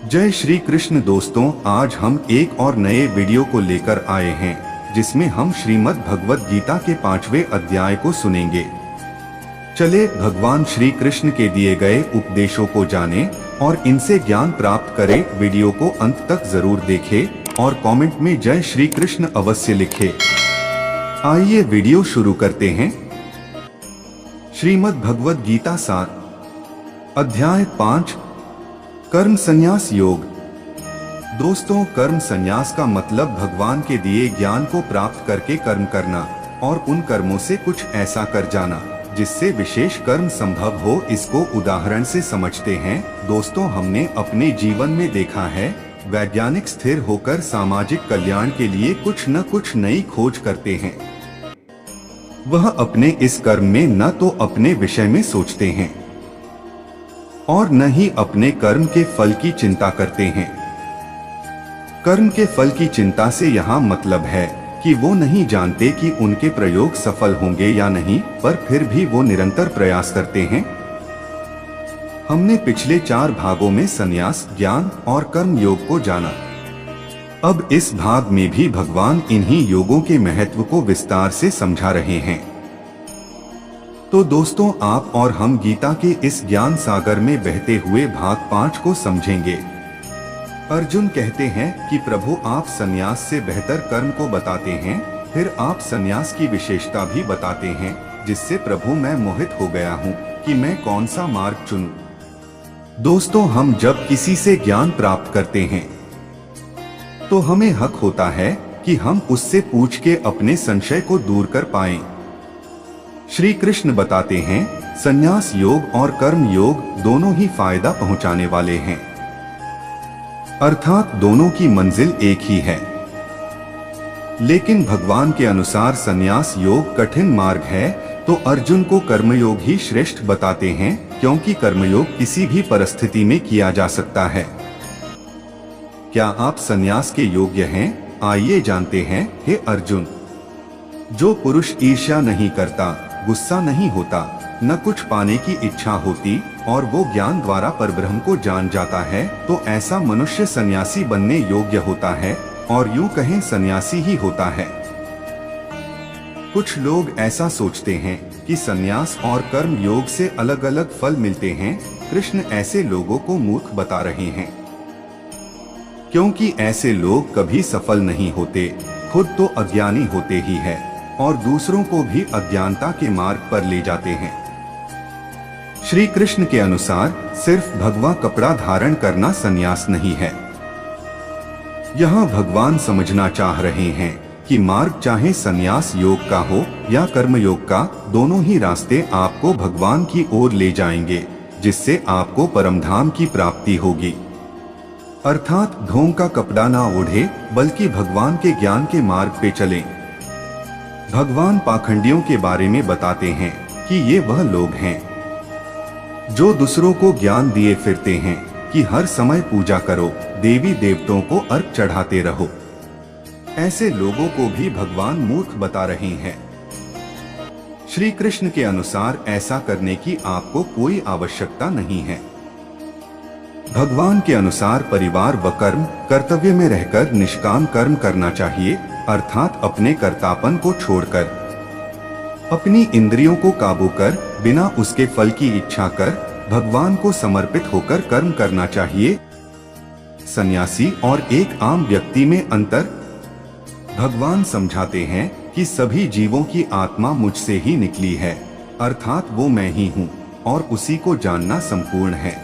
जय श्री कृष्ण दोस्तों, आज हम एक और नए वीडियो को लेकर आए हैं जिसमें हम श्रीमद् भगवद गीता के 5वें अध्याय को सुनेंगे। चले भगवान श्री कृष्ण के दिए गए उपदेशों को जानें और इनसे ज्ञान प्राप्त करें। वीडियो को अंत तक जरूर देखें और कमेंट में जय श्री कृष्ण अवश्य लिखें। आइए वीडियो शुरू करते हैं। श्रीमद् भगवद गीता सार अध्याय 5 कर्म संन्यास योग। दोस्तों, कर्म संन्यास का मतलब भगवान के दिए ज्ञान को प्राप्त करके कर्म करना और उन कर्मों से कुछ ऐसा कर जाना जिससे विशेष कर्म संभव हो। इसको उदाहरण से समझते हैं। दोस्तों, हमने अपने जीवन में देखा है, वैज्ञानिक स्थिर होकर सामाजिक कल्याण के लिए कुछ न कुछ नई खोज करते हैं। वह अपने इस कर्म में न तो अपने विषय में सोचते हैं और न ही अपने कर्म के फल की चिंता करते हैं। कर्म के फल की चिंता से यहाँ मतलब है कि वो नहीं जानते कि उनके प्रयोग सफल होंगे या नहीं, पर फिर भी वो निरंतर प्रयास करते हैं। हमने पिछले 4 भागों में संन्यास, ज्ञान और कर्म योग को जाना। अब इस भाग में भी भगवान इन्हीं योगों के महत्व को विस्तार से समझा रहे हैं। तो दोस्तों, आप और हम गीता के इस ज्ञान सागर में बहते हुए भाग 5 को समझेंगे। अर्जुन कहते हैं कि प्रभु, आप संन्यास से बेहतर कर्म को बताते हैं। फिर आप संन्यास की विशेषता भी बताते हैं, जिससे प्रभु मैं मोहित हो गया हूँ कि मैं कौन सा मार्ग चुनूं। दोस्तों, हम जब किसी से ज्ञान प्राप्त करते हैं तो हमें हक होता है कि हम उससे पूछ के अपने संशय को दूर कर पाएं। श्री कृष्ण बताते हैं, संन्यास योग और कर्म योग दोनों ही फायदा पहुंचाने वाले हैं, अर्थात दोनों की मंजिल एक ही है। लेकिन भगवान के अनुसार संन्यास योग कठिन मार्ग है, तो अर्जुन को कर्मयोग ही श्रेष्ठ बताते हैं, क्योंकि कर्मयोग किसी भी परिस्थिति में किया जा सकता है। क्या आप संन्यास के योग्य हैं? आइए जानते हैं। हे अर्जुन, जो पुरुष ईर्ष्या नहीं करता, गुस्सा नहीं होता, न कुछ पाने की इच्छा होती और वो ज्ञान द्वारा परब्रह्म को जान जाता है, तो ऐसा मनुष्य सन्यासी बनने योग्य होता है, और यूं कहें सन्यासी ही होता है। कुछ लोग ऐसा सोचते हैं कि सन्यास और कर्म योग से अलग अलग फल मिलते हैं। कृष्ण ऐसे लोगों को मूर्ख बता रहे हैं, क्योंकि ऐसे लोग कभी सफल नहीं होते, खुद तो अज्ञानी होते ही है और दूसरों को भी अज्ञानता के मार्ग पर ले जाते हैं। श्री कृष्ण के अनुसार सिर्फ भगवा कपड़ा धारण करना संन्यास नहीं है। यहाँ भगवान समझना चाह रहे हैं कि मार्ग चाहे संन्यास योग का हो या कर्म योग का, दोनों ही रास्ते आपको भगवान की ओर ले जाएंगे, जिससे आपको परमधाम की प्राप्ति होगी। अर्थात ढोंग का कपड़ा ना ओढ़े, बल्कि भगवान के ज्ञान के मार्ग पे चलें। भगवान पाखंडियों के बारे में बताते हैं कि ये वह लोग हैं जो दूसरों को ज्ञान दिए फिरते हैं कि हर समय पूजा करो, देवी देवताओं को अर्घ चढ़ाते रहो। ऐसे लोगों को भी भगवान मूर्ख बता रहे हैं। श्री कृष्ण के अनुसार ऐसा करने की आपको कोई आवश्यकता नहीं है। भगवान के अनुसार परिवार व कर्म कर्तव्य में रहकर निष्काम कर्म करना चाहिए, अर्थात अपने कर्तापन को छोड़कर अपनी इंद्रियों को काबू कर बिना उसके फल की इच्छा कर भगवान को समर्पित होकर कर्म करना चाहिए। सन्यासी और एक आम व्यक्ति में अंतर। भगवान समझाते हैं कि सभी जीवों की आत्मा मुझसे ही निकली है, अर्थात वो मैं ही हूँ और उसी को जानना संपूर्ण है।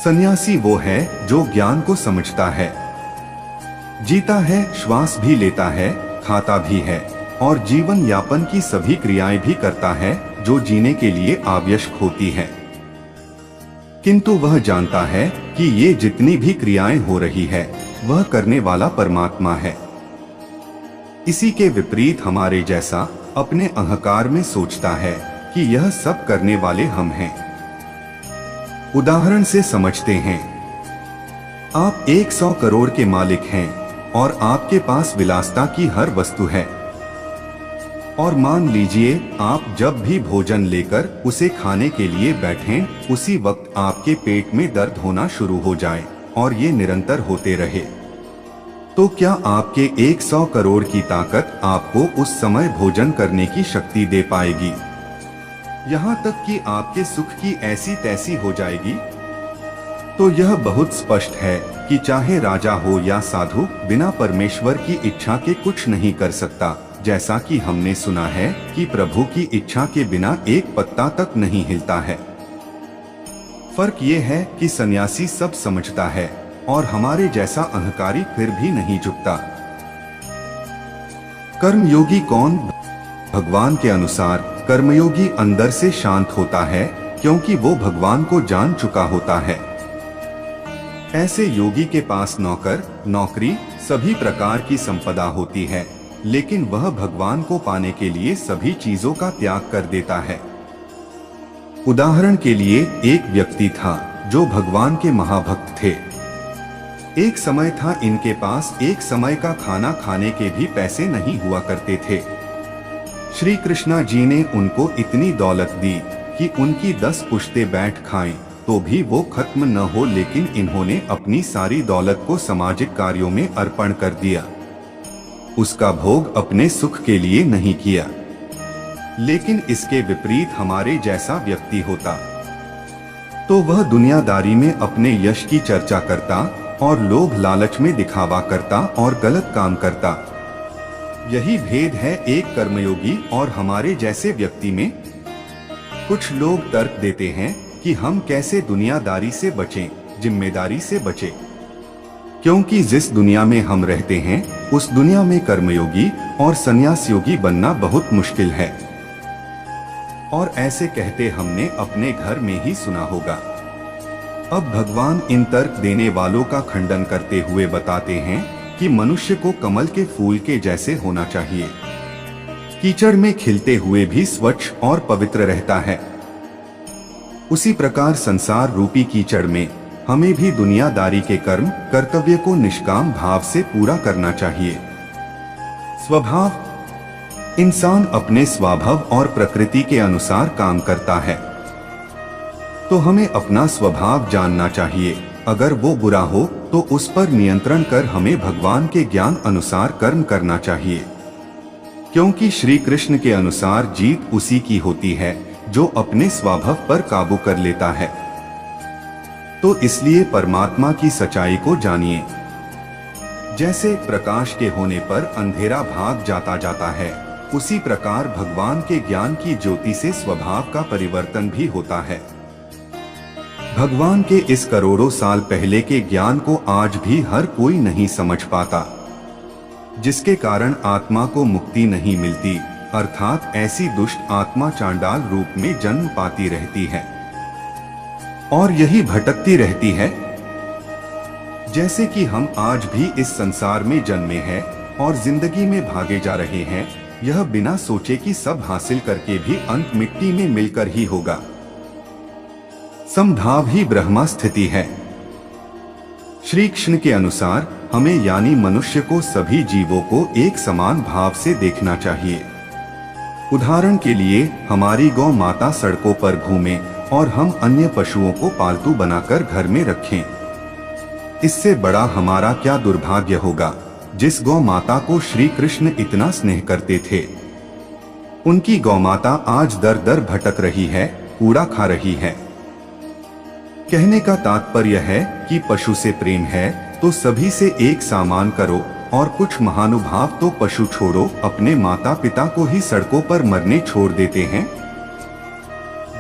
सन्यासी वो है जो ज्ञान को समझता है, जीता है, श्वास भी लेता है, खाता भी है और जीवन यापन की सभी क्रियाएं भी करता है जो जीने के लिए आवश्यक होती है। किंतु वह जानता है कि ये जितनी भी क्रियाएं हो रही है, वह करने वाला परमात्मा है। इसी के विपरीत हमारे जैसा अपने अहंकार में सोचता है कि यह सब करने वाले हम हैं। उदाहरण से समझते हैं। आप 100 करोड़ के मालिक हैं और आपके पास विलासिता की हर वस्तु है। और मान लीजिए आप जब भी भोजन लेकर उसे खाने के लिए बैठें, उसी वक्त आपके पेट में दर्द होना शुरू हो जाए और ये निरंतर होते रहे, तो क्या आपके 100 करोड़ की ताकत आपको उस समय भोजन करने की शक्ति दे पाएगी? यहाँ तक कि आपके सुख की ऐसी तैसी हो जाएगी? तो यह बहुत स्पष्ट है कि चाहे राजा हो या साधु, बिना परमेश्वर की इच्छा के कुछ नहीं कर सकता। जैसा कि हमने सुना है कि प्रभु की इच्छा के बिना एक पत्ता तक नहीं हिलता है। फर्क ये है कि सन्यासी सब समझता है और हमारे जैसा अहंकारी फिर भी नहीं झुकता। कर्मयोगी कौन? भगवान के अनुसार कर्मयोगी अंदर से शांत होता है, क्योंकि वो भगवान को जान चुका होता है। ऐसे योगी के पास नौकर, नौकरी, सभी प्रकार की संपदा होती है, लेकिन वह भगवान को पाने के लिए सभी चीजों का त्याग कर देता है। उदाहरण के लिए एक व्यक्ति था जो भगवान के महाभक्त थे। एक समय था इनके पास एक समय का खाना खाने के भी पैसे नहीं हुआ करते थे। श्री कृष्णा जी ने उनको इतनी दौलत दी कि उनकी 10 पुश्ते बैठ खाएं तो भी वो खत्म न हो, लेकिन इन्होंने अपनी सारी दौलत को सामाजिक कार्यों में अर्पण कर दिया। उसका भोग अपने सुख के लिए नहीं किया। लेकिन इसके विपरीत हमारे जैसा व्यक्ति होता तो वह दुनियादारी में अपने यश की चर्चा करता और लोभ लालच में दिखावा करता और गलत काम करता। यही भेद है एक कर्मयोगी और हमारे जैसे व्यक्ति में। कुछ लोग तर्क देते हैं कि हम कैसे दुनियादारी से बचें, जिम्मेदारी से बचें, क्योंकि जिस दुनिया में हम रहते हैं उस दुनिया में कर्मयोगी और संन्यास योगी बनना बहुत मुश्किल है। और ऐसे कहते हमने अपने घर में ही सुना होगा। अब भगवान इन तर्क देने वालों का खंडन करते हुए बताते हैं कि मनुष्य को कमल के फूल के जैसे होना चाहिए, कीचड़ में खिलते हुए भी स्वच्छ और पवित्र रहता है। उसी प्रकार संसार रूपी कीचड़ में हमें भी दुनियादारी के कर्म, कर्तव्य को निष्काम भाव से पूरा करना चाहिए। स्वभाव: इंसान अपने स्वभाव और प्रकृति के अनुसार काम करता है, तो हमें अपना स्वभाव जानना चाहिए। अगर वो बुरा हो तो उस पर नियंत्रण कर हमें भगवान के ज्ञान अनुसार कर्म करना चाहिए, क्योंकि श्री कृष्ण के अनुसार जीत उसी की होती है जो अपने स्वभाव पर काबू कर लेता है। तो इसलिए परमात्मा की सच्चाई को जानिए। जैसे प्रकाश के होने पर अंधेरा भाग जाता है, उसी प्रकार भगवान के ज्ञान की ज्योति से स्वभाव का परिवर्तन भी होता है। भगवान के इस करोड़ों साल पहले के ज्ञान को आज भी हर कोई नहीं समझ पाता, जिसके कारण आत्मा को मुक्ति नहीं मिलती, अर्थात ऐसी दुष्ट आत्मा चांडाल रूप में जन्म पाती रहती है और यही भटकती रहती है। जैसे कि हम आज भी इस संसार में जन्मे हैं और जिंदगी में भागे जा रहे हैं, यह बिना सोचे कि सब हासिल करके भी अंत मिट्टी में मिलकर ही होगा। समभाव ही ब्रह्मा स्थिति है। श्री कृष्ण के अनुसार हमें यानी मनुष्य को सभी जीवों को एक समान भाव से देखना चाहिए। उदाहरण के लिए हमारी गौ माता सड़कों पर घूमे और हम अन्य पशुओं को पालतू बनाकर घर में रखें। इससे बड़ा हमारा क्या दुर्भाग्य होगा जिस गौ माता को श्री कृष्ण इतना स्नेह करते थे। उनकी गौ माता आज दर दर भटक रही है, कूड़ा खा रही है। कहने का तात्पर्य है कि पशु से प्रेम है तो सभी से एक समान करो, और कुछ महानुभाव तो पशु छोड़ो, अपने माता पिता को ही सड़कों पर मरने छोड़ देते हैं।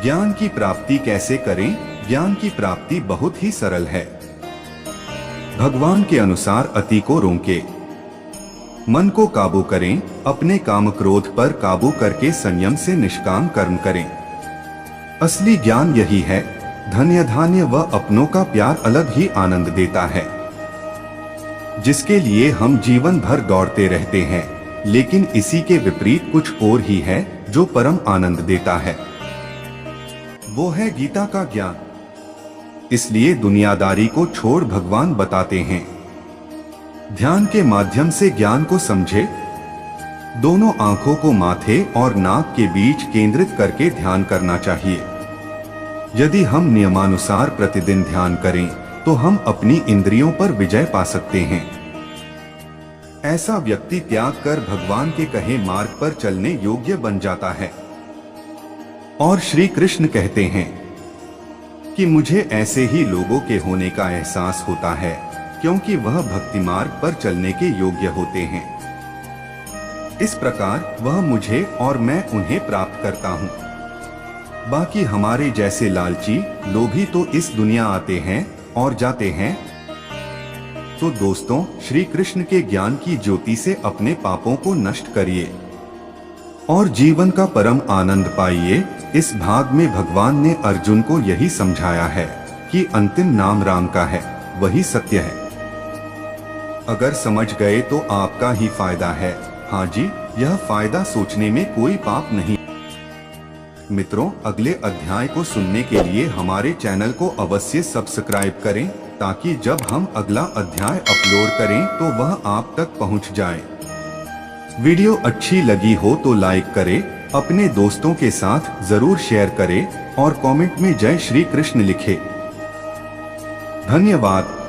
ज्ञान की प्राप्ति कैसे करें? ज्ञान की प्राप्ति बहुत ही सरल है। भगवान के अनुसार अति को रोकें, मन को काबू करें, अपने काम क्रोध पर काबू करके संयम से निष्काम कर्म करें। असली ज्ञान यही है। धन्य धान्य व अपनों का प्यार अलग ही आनंद देता है, जिसके लिए हम जीवन भर दौड़ते रहते हैं, लेकिन इसी के विपरीत कुछ और ही है जो परम आनंद देता है। वो है गीता का ज्ञान। इसलिए दुनियादारी को छोड़ भगवान बताते हैं, ध्यान के माध्यम से ज्ञान को समझे। दोनों आंखों को माथे और नाक के बीच केंद्रित करके ध्यान करना चाहिए। यदि हम नियमानुसार प्रतिदिन ध्यान करें तो हम अपनी इंद्रियों पर विजय पा सकते हैं। ऐसा व्यक्ति त्याग कर भगवान के कहे मार्ग पर चलने योग्य बन जाता है। और श्री कृष्ण कहते हैं कि मुझे ऐसे ही लोगों के होने का एहसास होता है, क्योंकि वह भक्ति मार्ग पर चलने के योग्य होते हैं। इस प्रकार वह मुझे और मैं उन्हें प्राप्त करता हूँ। बाकी हमारे जैसे लालची लोभी तो इस दुनिया आते हैं और जाते हैं। तो दोस्तों, श्री कृष्ण के ज्ञान की ज्योति से अपने पापों को नष्ट करिए और जीवन का परम आनंद पाइए। इस भाग में भगवान ने अर्जुन को यही समझाया है कि अंतिम नाम राम का है, वही सत्य है। अगर समझ गए तो आपका ही फायदा है। हाँ जी, यह फायदा सोचने में कोई पाप नहीं। मित्रों, अगले अध्याय को सुनने के लिए हमारे चैनल को अवश्य सब्सक्राइब करें, ताकि जब हम अगला अध्याय अपलोड करें तो वह आप तक पहुंच जाए। वीडियो अच्छी लगी हो तो लाइक करें, अपने दोस्तों के साथ जरूर शेयर करें और कमेंट में जय श्री कृष्ण लिखें। धन्यवाद।